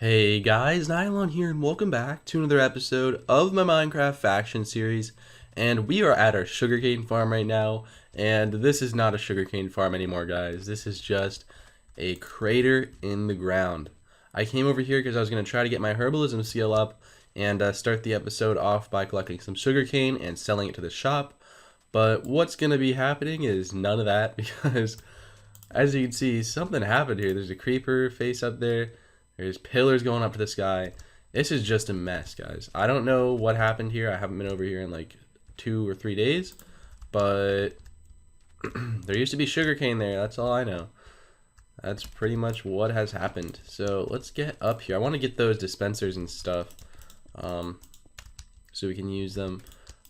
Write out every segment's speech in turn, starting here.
Hey guys, Nylon here, and welcome back to another episode of my Minecraft faction series. And we are at our sugarcane farm right now, and this is not a sugarcane farm anymore, guys. This is just a crater in the ground. I came over here because I was going to try to get my herbalism skill up and start the episode off by collecting some sugarcane and selling it to the shop. But what's going to be happening is none of that because, as you can see, something happened here. There's a creeper face up there. There's pillars going up to the sky. This is just a mess, guys. I don't know what happened here. I haven't been over here in like 2 or 3 days, but there used to be sugarcane there. That's all I know. That's pretty much what has happened. So let's get up here. I want to get those dispensers and stuff so we can use them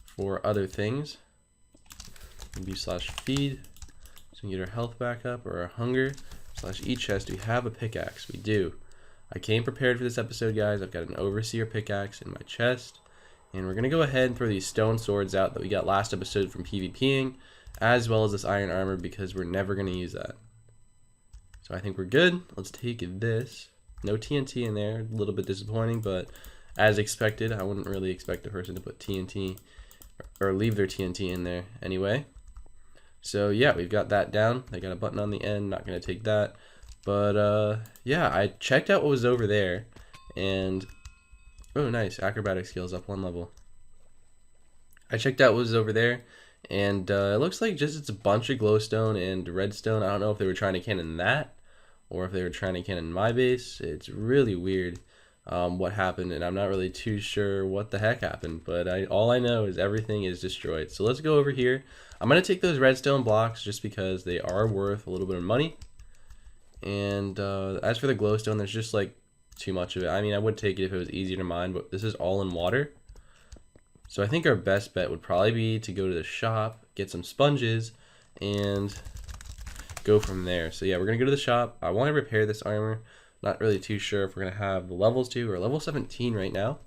for other things. /feed so we can get our health back up, or our hunger. /eat chest. Do we have a pickaxe? We do. I came prepared for this episode, guys. I've got an overseer pickaxe in my chest, and we're going to go ahead and throw these stone swords out that we got last episode from PvPing, as well as this iron armor, because we're never going to use that. So I think we're good. Let's take this. No TNT in there. A little bit disappointing, but as expected, I wouldn't really expect a person to put TNT or leave their TNT in there anyway. So yeah, we've got that down. They got a button on the end. Not going to take that. But yeah, I checked out what was over there, and oh nice, acrobatic skills up 1 level. I checked out what was over there, and it looks like just it's a bunch of glowstone and redstone. I don't know if they were trying to cannon that, or if they were trying to cannon my base. It's really weird what happened, and I'm not really too sure what the heck happened, but all I know is everything is destroyed. So let's go over here. I'm going to take those redstone blocks just because they are worth a little bit of money. And as for the glowstone, there's just like too much of it. I mean, I would take it if it was easier to mine, but this is all in water. So I think our best bet would probably be to go to the shop, get some sponges, and go from there. So yeah, we're going to go to the shop. I want to repair this armor. Not really too sure if we're going to have the levels to. We're level 17 right now,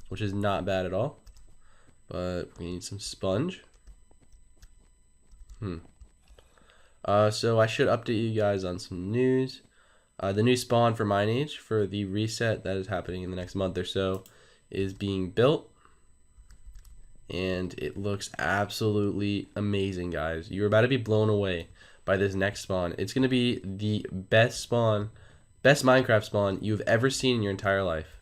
which is not bad at all. But we need some sponge. So I should update you guys on some news. The new spawn for Mineage for the reset that is happening in the next month or so is being built, and it looks absolutely amazing, guys. You're about to be blown away by this next spawn. It's going to be the best spawn, best Minecraft spawn you've ever seen in your entire life.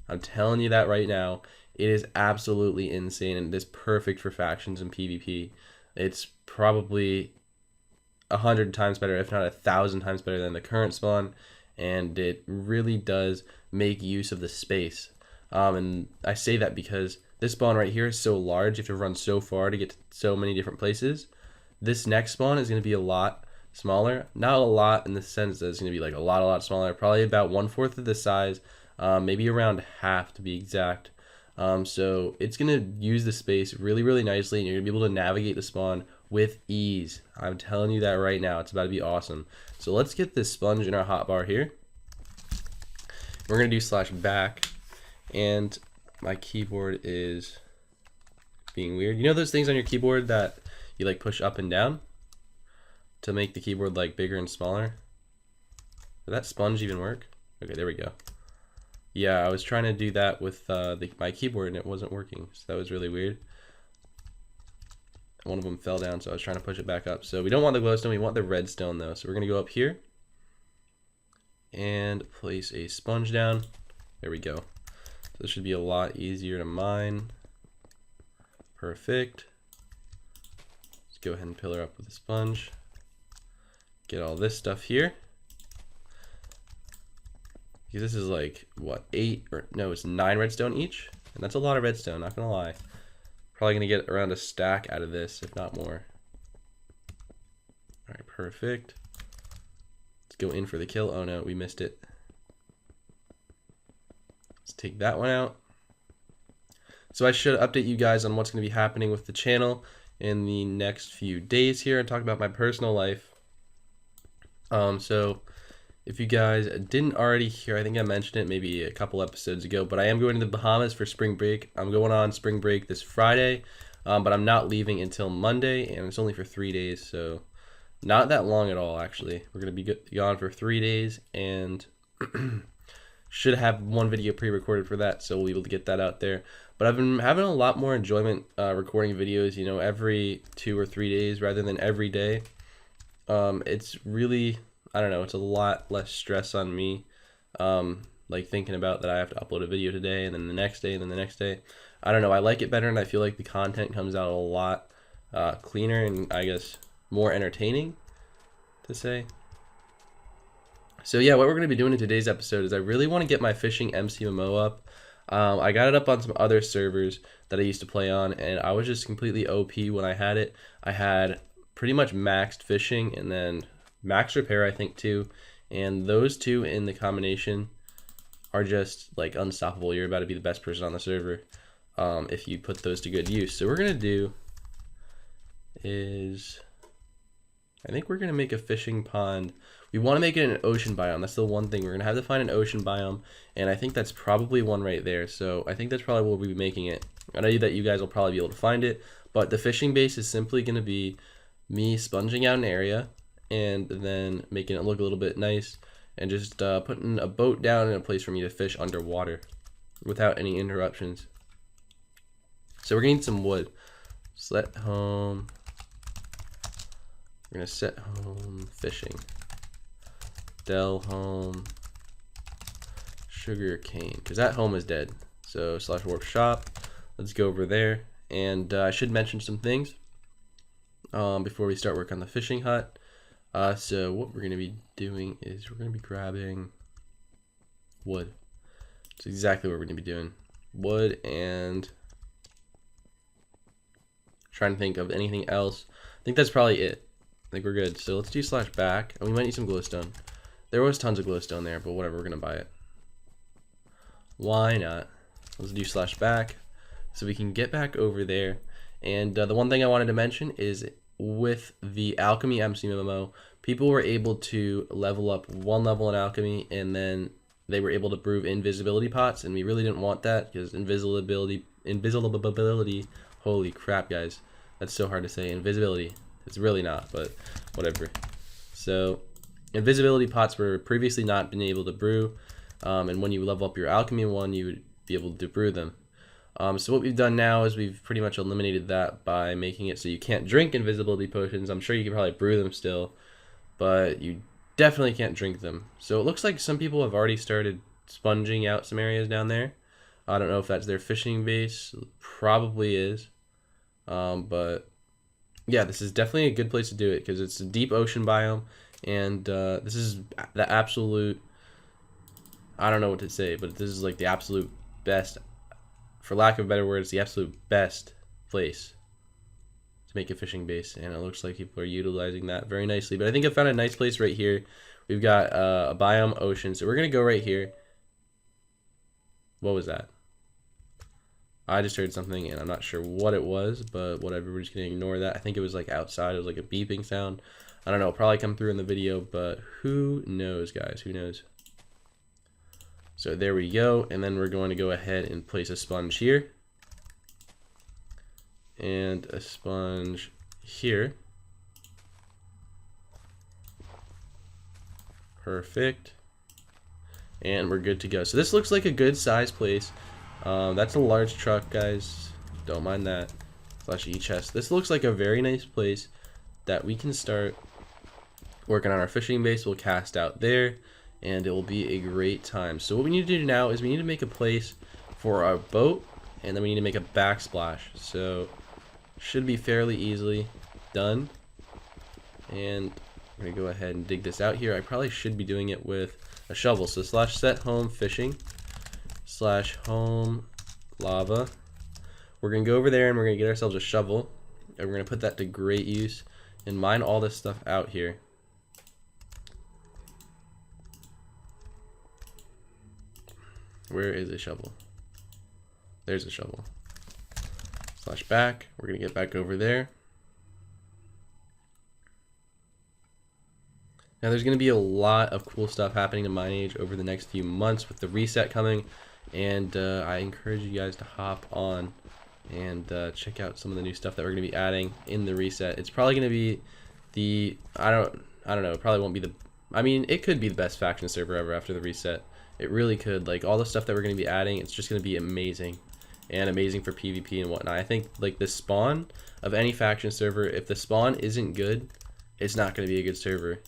I'm telling you that right now. It is absolutely insane, and it is perfect for factions and PvP. It's probably 100 times better, if not 1,000 times better than the current spawn, and it really does make use of the space. And I say that because this spawn right here is so large, you have to run so far to get to so many different places. This next spawn is going to be a lot smaller. Not a lot in the sense that it's going to be like a lot smaller, probably about 1/4 of the size, maybe around half to be exact. So it's going to use the space really nicely, and you're going to be able to navigate the spawn with ease. I'm telling you that right now. It's about to be awesome. So let's get this sponge in our hotbar here. We're going to do /back, and my keyboard is being weird. You know those things on your keyboard that you like push up and down to make the keyboard like bigger and smaller? Did that sponge even work? Okay, there we go. Yeah, I was trying to do that with my keyboard and it wasn't working, so that was really weird. One of them fell down, so I was trying to push it back up. So we don't want the glowstone, we want the redstone though. So we're gonna go up here and place a sponge down. There we go. So this should be a lot easier to mine. Perfect. Let's go ahead and pillar up with a sponge. Get all this stuff here. Because this is like, what, 8, or no, it's 9 redstone each? And that's a lot of redstone, not gonna lie. Probably gonna get around a stack out of this, if not more. Alright, perfect. Let's go in for the kill. Oh no, we missed it. Let's take that one out. So I should update you guys on what's gonna be happening with the channel in the next few days here and talk about my personal life. So if you guys didn't already hear, I think I mentioned it maybe a couple episodes ago, but I am going to the Bahamas for spring break. I'm going on spring break this Friday, but I'm not leaving until Monday, and it's only for 3 days, so not that long at all, actually. We're going to be gone for 3 days, and Should have one video pre-recorded for that, so we'll be able to get that out there. But I've been having a lot more enjoyment recording videos, you know, every 2 or 3 days rather than every day. It's really, I don't know, it's a lot less stress on me. Like thinking about that I have to upload a video today and then the next day and then the next day. I don't know, I like it better, and I feel like the content comes out a lot cleaner and I guess more entertaining to say. So yeah, what we're going to be doing in today's episode is I really want to get my fishing MCMMO up. I got it up on some other servers that I used to play on, and I was just completely OP when I had it. I had pretty much maxed fishing and then max repair, I think, too. And those two in the combination are just like unstoppable. You're about to be the best person on the server if you put those to good use. So what we're going to do is, I think we're going to make a fishing pond. We want to make it an ocean biome. That's the one thing. We're going to have to find an ocean biome, and I think that's probably one right there. So I think that's probably where we'll be making it. I know that you guys will probably be able to find it, but the fishing base is simply going to be me sponging out an area and then making it look a little bit nice and just putting a boat down in a place for me to fish underwater without any interruptions. So we're going to need some wood. Set home. We're going to set home fishing. Del home sugar cane, because that home is dead. So / warp shop, let's go over there, and I should mention some things before we start work on the fishing hut. So what we're going to be doing is we're going to be grabbing wood. That's exactly what we're going to be doing. Wood, and trying to think of anything else. I think that's probably it. I think we're good. So let's do / back, and we might need some glowstone. There was tons of glowstone there, but whatever, we're gonna buy it. Why not? Let's do / back so we can get back over there. And the one thing I wanted to mention is with the alchemy MCMMO, people were able to level up 1 level in alchemy, and then they were able to brew invisibility pots, and we really didn't want that because invisibility, holy crap, guys, that's so hard to say. Invisibility, it's really not, but whatever. So invisibility pots were previously not been able to brew, and when you level up your alchemy one, you would be able to brew them. So what we've done now is we've pretty much eliminated that by making it so you can't drink invisibility potions. I'm sure you can probably brew them still, but you definitely can't drink them. So it looks like some people have already started sponging out some areas down there. I don't know if that's their fishing base. Probably is. But yeah, this is definitely a good place to do it because it's a deep ocean biome. And this is the absolute, I don't know what to say, but this is like the absolute best, for lack of better words, the absolute best place to make a fishing base. And it looks like people are utilizing that very nicely. But I think I found a nice place right here. We've got a biome ocean. So we're going to go right here. What was that? I just heard something and I'm not sure what it was, but whatever, we're just going to ignore that. I think it was like outside. It was like a beeping sound. I don't know, it'll probably come through in the video, but who knows, guys, who knows? So there we go, and then we're going to go ahead and place a sponge here. And a sponge here. Perfect. And we're good to go. So this looks like a good size place. That's a large truck, guys. Don't mind that. / e-chest. This looks like a very nice place that we can start working on our fishing base. We'll cast out there, and it will be a great time. So what we need to do now is we need to make a place for our boat, and then we need to make a backsplash. So should be fairly easily done. And I'm gonna go ahead and dig this out here. I probably should be doing it with a shovel. So / set home fishing / home lava. We're gonna go over there and we're gonna get ourselves a shovel, and we're gonna put that to great use and mine all this stuff out here. Where is a shovel? There's a shovel. / back. We're gonna get back over there. Now there's gonna be a lot of cool stuff happening in Mineage over the next few months with the reset coming, and I encourage you guys to hop on and check out some of the new stuff that we're gonna be adding in the reset. It's probably gonna be the I don't know. It probably won't be the. I mean, it could be the best faction server ever after the reset. It really could. Like, all the stuff that we're going to be adding, it's just going to be amazing. And amazing for PvP and whatnot. I think, like, the spawn of any faction server, if the spawn isn't good, it's not going to be a good server.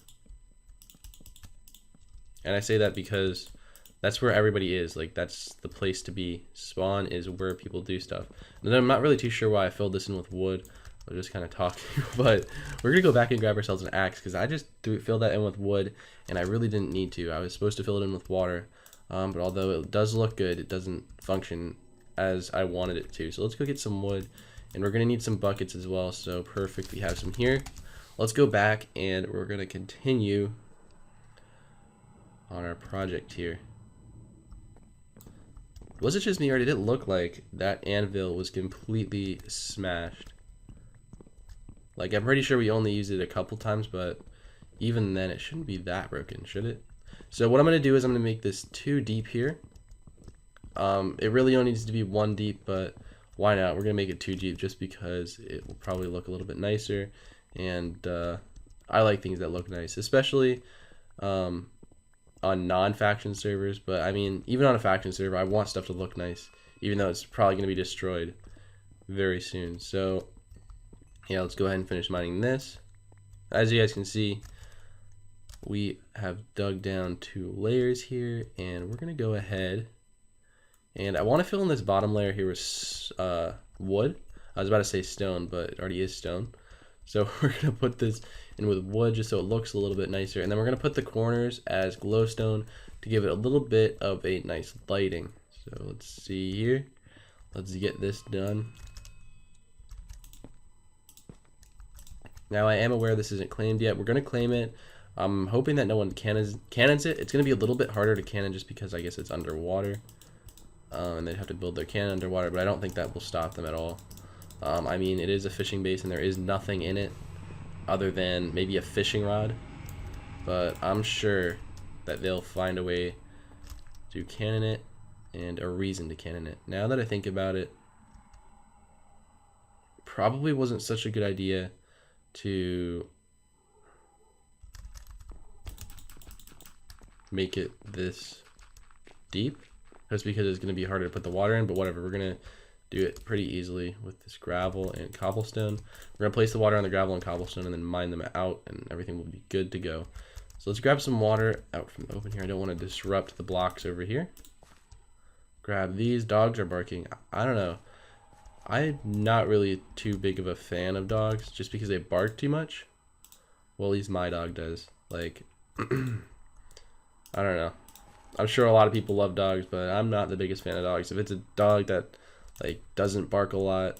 And I say that because that's where everybody is. Like, that's the place to be. Spawn is where people do stuff. And I'm not really too sure why I filled this in with wood. I was just kind of talking. But we're going to go back and grab ourselves an axe, because I just filled that in with wood, and I really didn't need to. I was supposed to fill it in with water. But although it does look good, it doesn't function as I wanted it to. So let's go get some wood, and we're going to need some buckets as well. So perfect, we have some here. Let's go back, and we're going to continue on our project here. Was it just me, or did it look like that anvil was completely smashed? Like, I'm pretty sure we only used it a couple times, but even then it shouldn't be that broken, should it? So what I'm going to do is I'm going to make this 2 deep here. It really only needs to be 1 deep, but why not? We're going to make it 2 deep just because it will probably look a little bit nicer. And I like things that look nice, especially on non-faction servers. But I mean, even on a faction server, I want stuff to look nice, even though it's probably going to be destroyed very soon. So yeah, let's go ahead and finish mining this. As you guys can see, we have dug down 2 layers here, and we're going to go ahead, and I want to fill in this bottom layer here with wood. I was about to say stone, but it already is stone. So we're going to put this in with wood just so it looks a little bit nicer, and then we're going to put the corners as glowstone to give it a little bit of a nice lighting. So let's see here. Let's get this done. Now, I am aware this isn't claimed yet. We're going to claim it. I'm hoping that no one cannons it. It's going to be a little bit harder to cannon just because I guess it's underwater. And they'd have to build their cannon underwater, but I don't think that will stop them at all. I mean, it is a fishing base and there is nothing in it other than maybe a fishing rod. But I'm sure that they'll find a way to cannon it and a reason to cannon it. Now that I think about it, probably wasn't such a good idea to make it this deep, just because it's going to be harder to put the water in, but whatever, we're going to do it pretty easily with this gravel and cobblestone. We're going to place the water on the gravel and cobblestone and then mine them out, and everything will be good to go. So let's grab some water out from the open here. I don't want to disrupt the blocks over here. Grab these. Dogs are barking. I don't know. I'm not really too big of a fan of dogs just because they bark too much. Well, at least my dog does. Like, I don't know. I'm sure a lot of people love dogs, but I'm not the biggest fan of dogs. If it's a dog that, like, doesn't bark a lot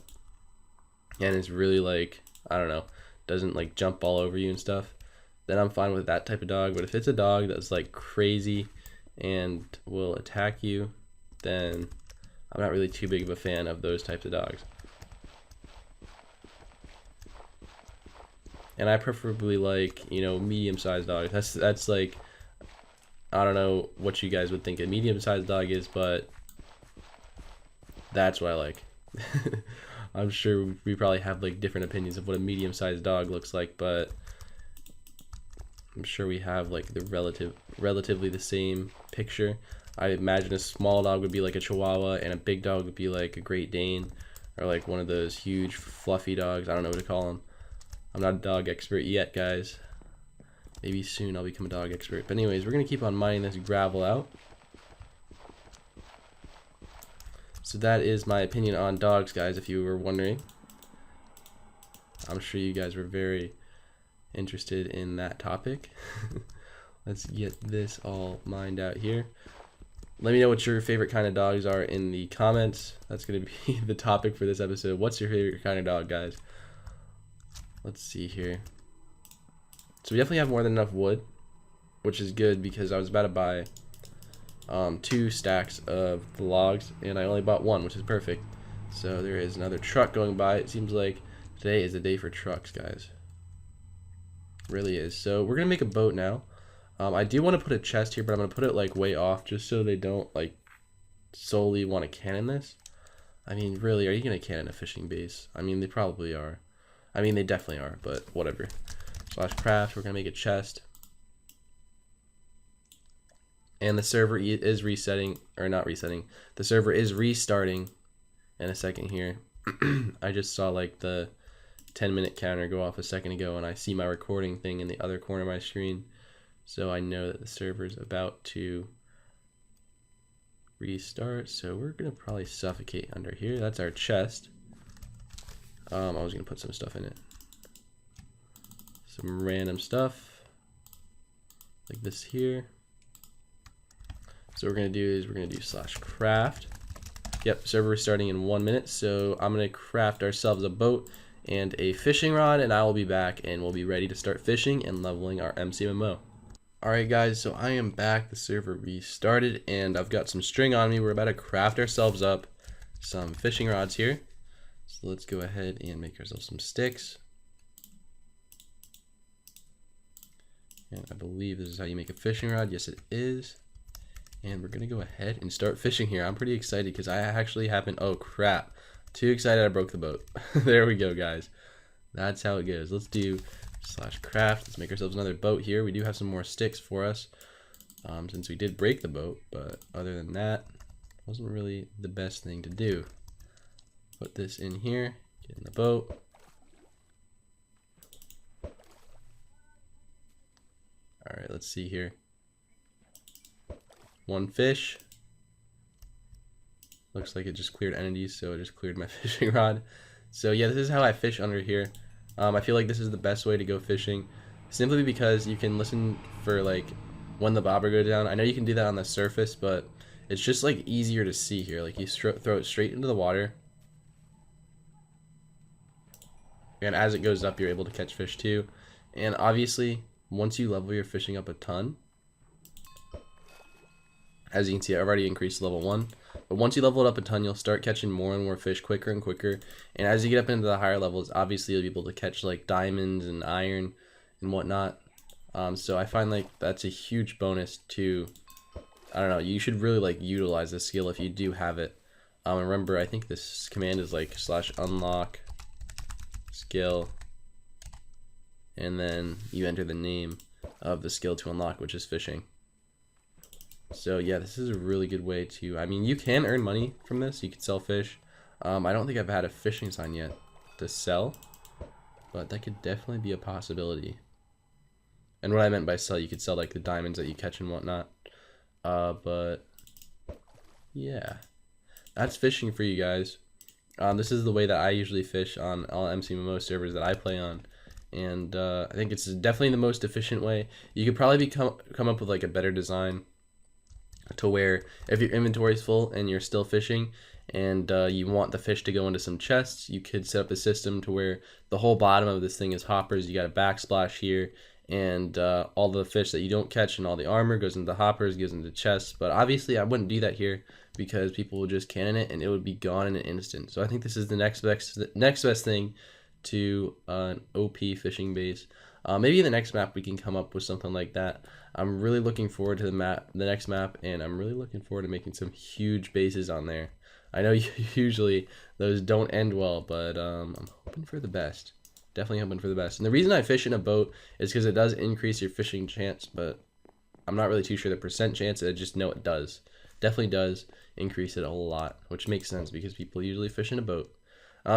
and is really, like, I don't know, doesn't, like, jump all over you and stuff, then I'm fine with that type of dog. But if it's a dog that's, like, crazy and will attack you, then I'm not really too big of a fan of those types of dogs. And I preferably like, you know, medium-sized dogs. That's like, I don't know what you guys would think a medium-sized dog is, but that's what I like. I'm sure we probably have like different opinions of what a medium-sized dog looks like, but I'm sure we have like the relatively the same picture. I imagine a small dog would be like a Chihuahua, and a big dog would be like a Great Dane, or like one of those huge fluffy dogs. I don't know what to call them. I'm not a dog expert yet, guys. Maybe soon I'll become a dog expert. But anyways, we're going to keep on mining this gravel out. So that is my opinion on dogs, guys, if you were wondering. I'm sure you guys were very interested in that topic. Let's get this all mined out here. Let me know what your favorite kind of dogs are in the comments. That's going to be the topic for this episode. What's your favorite kind of dog, guys? Let's see here. So we definitely have more than enough wood, which is good because I was about to buy 2 stacks of the logs, and I only bought 1, which is perfect. So there is another truck going by. It seems like today is the day for trucks, guys. It really is. So we're going to make a boat now. I do want to put a chest here, but I'm going to put it like way off just so they don't like solely want to cannon this. I mean, really, are you going to cannon a fishing base? I mean, they probably are. I mean, they definitely are, but whatever. /craft, we're going to make a chest. And the server is resetting, or not resetting. The server is restarting in a second here. I just saw like the 10-minute counter go off a second ago, and I see my recording thing in the other corner of my screen. So I know that the server's about to restart. So we're gonna probably suffocate under here. That's our chest. I was gonna put some stuff in it. Some random stuff like this here. So what we're gonna do is we're gonna do /craft. Yep, server restarting in 1 minute. So I'm gonna craft ourselves a boat and a fishing rod, and I will be back and we'll be ready to start fishing and leveling our MCMMO. Alright guys, so I am back. The server restarted and I've got some string on me. We're about to craft ourselves up some fishing rods here. So let's go ahead and make ourselves some sticks. And I believe this is how you make a fishing rod. Yes, it is. And we're gonna go ahead and start fishing here. I'm pretty excited because I actually haven't, oh crap. Too excited I broke the boat. There we go, guys. That's how it goes. Let's do /craft. Let's make ourselves another boat here. We do have some more sticks for us since we did break the boat, but other than that, wasn't really the best thing to do. Put this in here, get in the boat. All right, let's see here. One fish. Looks like it just cleared entities, so it just cleared my fishing rod. So yeah, this is how I fish under here. I feel like this is the best way to go fishing, simply because you can listen for like when the bobber goes down. I know you can do that on the surface, but it's just like easier to see here. Like you throw it straight into the water, and as it goes up, you're able to catch fish too. And obviously, once you level your fishing up a ton, as you can see, I've already increased level 1. But once you level it up a ton, you'll start catching more and more fish quicker and quicker. And as you get up into the higher levels, obviously you'll be able to catch like diamonds and iron and whatnot. So I find like that's a huge bonus to, I don't know, you should really like utilize this skill if you do have it. Remember, I think this command is like /unlock skill, and then you enter the name of the skill to unlock, which is fishing. So yeah, this is a really good way to, I mean, you can earn money from this. You can sell fish. I don't think I've had a fishing sign yet to sell, but that could definitely be a possibility. And what I meant by sell, you could sell like the diamonds that you catch and whatnot. But yeah, that's fishing for you guys. This is the way that I usually fish on all MCMMO servers that I play on. And I think it's definitely the most efficient way. You could probably come up with like a better design to where if your inventory is full and you're still fishing and you want the fish to go into some chests, you could set up a system to where the whole bottom of this thing is hoppers. You got a backsplash here, and all the fish that you don't catch and all the armor goes into the hoppers, goes into chests. But obviously I wouldn't do that here because people would just cannon it and it would be gone in an instant. So I think this is the next best thing to an OP fishing base. Maybe in the next map we can come up with something like that. I'm really looking forward to the next map, and I'm really looking forward to making some huge bases on there. I know usually those don't end well, but I'm hoping for the best. Definitely hoping for the best. And the reason I fish in a boat is because it does increase your fishing chance, but I'm not really too sure the percent chance. I just know it does. Definitely does increase it a lot, which makes sense because people usually fish in a boat.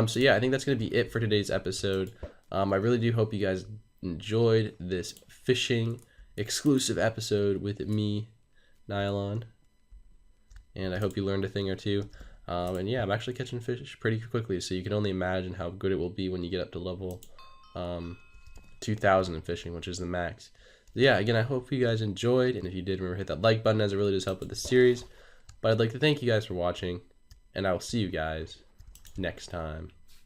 So yeah, I think that's going to be it for today's episode. I really do hope you guys enjoyed this fishing exclusive episode with me, Nylon, and I hope you learned a thing or two. And yeah, I'm actually catching fish pretty quickly, so you can only imagine how good it will be when you get up to level 2000 in fishing, which is the max. So yeah, again, I hope you guys enjoyed, and if you did, remember hit that like button, as it really does help with the series. But I'd like to thank you guys for watching, and I will see you guys next time.